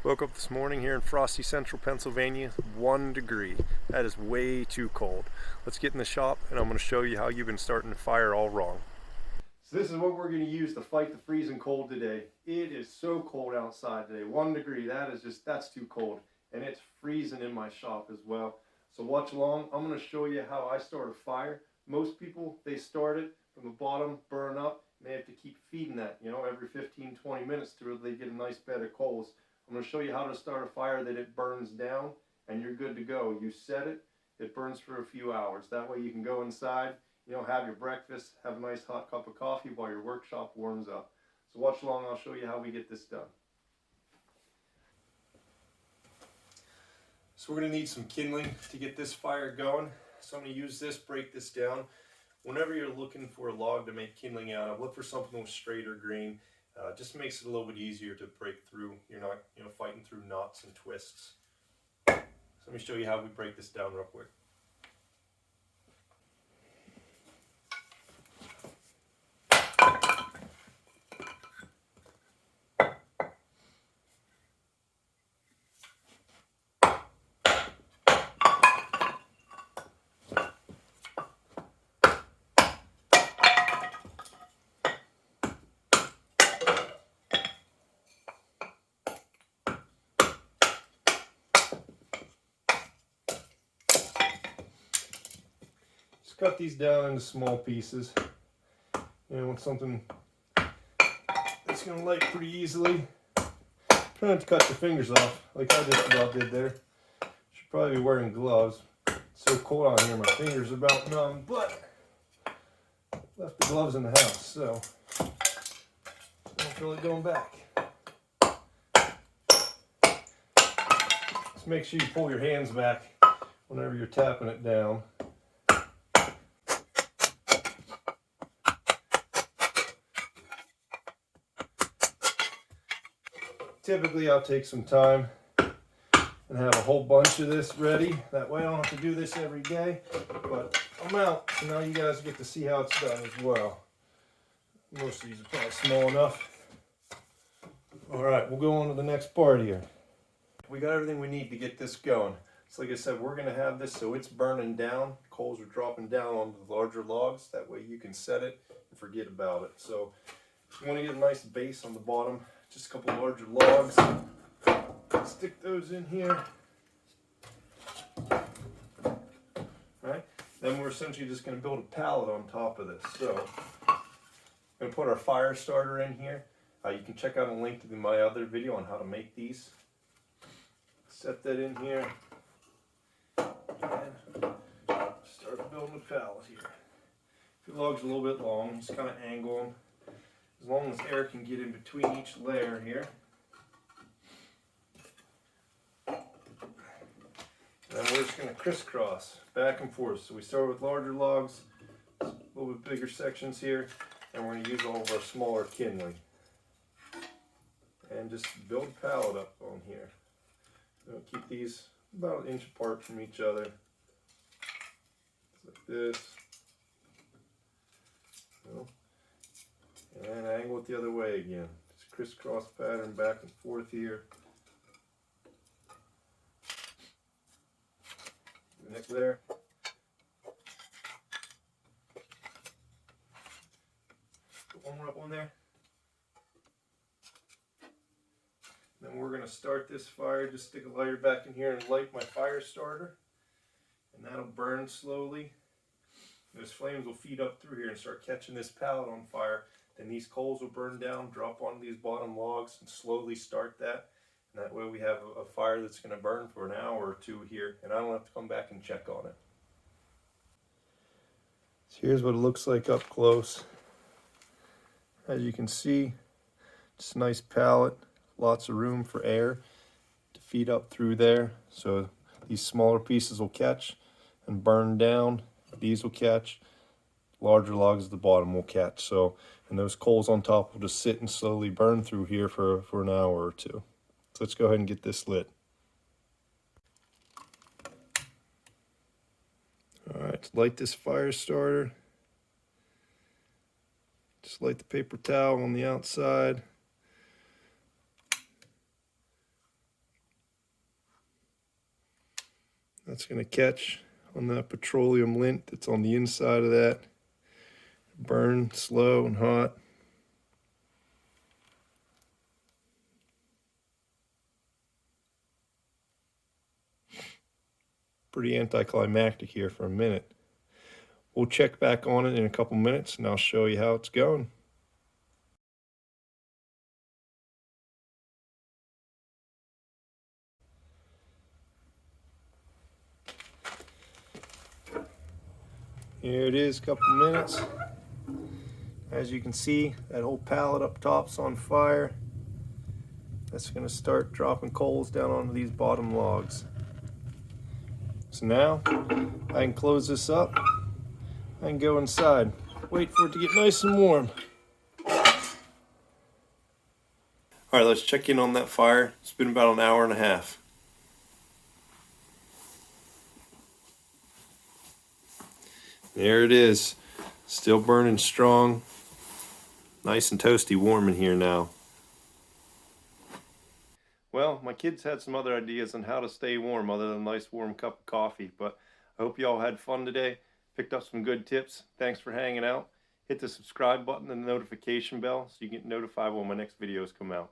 Woke up this morning here in frosty central Pennsylvania, 1 degree. That is way too cold. Let's get in the shop and I'm going to show you how you've been starting the fire all wrong. So this is what we're going to use to fight the freezing cold today. It is so cold outside today, 1 degree. That's too cold. And it's freezing in my shop as well. So watch along. I'm going to show you how I start a fire. Most people, they start it from the bottom, burn up, and they have to keep feeding that, every 15-20 minutes till they get a nice bed of coals. I'm going to show you how to start a fire that it burns down and you're good to go. You set it, it burns for a few hours. That way you can go inside, have your breakfast, have a nice hot cup of coffee while your workshop warms up. So watch along, I'll show you how we get this done. So we're going to need some kindling to get this fire going. So I'm going to use this, break this down. Whenever you're looking for a log to make kindling out of, look for something with straight or green. Just makes it a little bit easier to break through. You're not, fighting through knots and twists. So let me show you how we break this down real quick. Cut these down into small pieces. Want something that's going to light pretty easily. Try not to cut your fingers off like I just about did there. Should probably be wearing gloves. It's so cold out here, my fingers are about numb, but left the gloves in the house, so I don't feel like going back. Just make sure you pull your hands back whenever you're tapping it down. Typically, I'll take some time and have a whole bunch of this ready. That way I don't have to do this every day. But I'm out, so now you guys get to see how it's done as well. Most of these are probably small enough. All right, we'll go on to the next part here. We got everything we need to get this going. So like I said, we're going to have this so it's burning down. Coals are dropping down onto the larger logs. That way you can set it and forget about it. So you want to get a nice base on the bottom. Just a couple larger logs. Stick those in here. Right? Then we're essentially just going to build a pallet on top of this. So I'm going to put our fire starter in here. You can check out a link to my other video on how to make these. Set that in here. And start building a pallet here. If your log's a little bit long, just kind of angle them. As long as air can get in between each layer here. And then we're just going to crisscross back and forth. So we start with larger logs, a little bit bigger sections here, and we're going to use all of our smaller kindling. And just build a pallet up on here. We'll keep these about an inch apart from each other. Just like this. And angle it the other way again. Just crisscross pattern back and forth here. Next there. Put one more up on there. Then we're going to start this fire. Just stick a lighter back in here and light my fire starter. And that'll burn slowly. Those flames will feed up through here and start catching this pallet on fire. Then these coals will burn down, drop onto these bottom logs, and slowly start that. And that way we have a fire that's going to burn for an hour or two here, and I don't have to come back and check on it. So here's what it looks like up close. As you can see, just a nice pallet, lots of room for air to feed up through there. So these smaller pieces will catch and burn down. These will catch. Larger logs at the bottom will catch. So, and those coals on top will just sit and slowly burn through here for an hour or two. So let's go ahead and get this lit. All right, light this fire starter. Just light the paper towel on the outside. That's going to catch on that petroleum lint that's on the inside of that. Burn slow and hot. Pretty anticlimactic here for a minute. We'll check back on it in a couple minutes and I'll show you how it's going. Here it is, a couple minutes. As you can see, that whole pallet up top's on fire. That's going to start dropping coals down onto these bottom logs. So now I can close this up. I can go inside. Wait for it to get nice and warm. Alright, let's check in on that fire. It's been about an hour and a half. There it is. Still burning strong. Nice and toasty warm in here now. Well, my kids had some other ideas on how to stay warm other than a nice warm cup of coffee, but I hope you all had fun today. Picked up some good tips. Thanks for hanging out. Hit the subscribe button and the notification bell so you get notified when my next videos come out.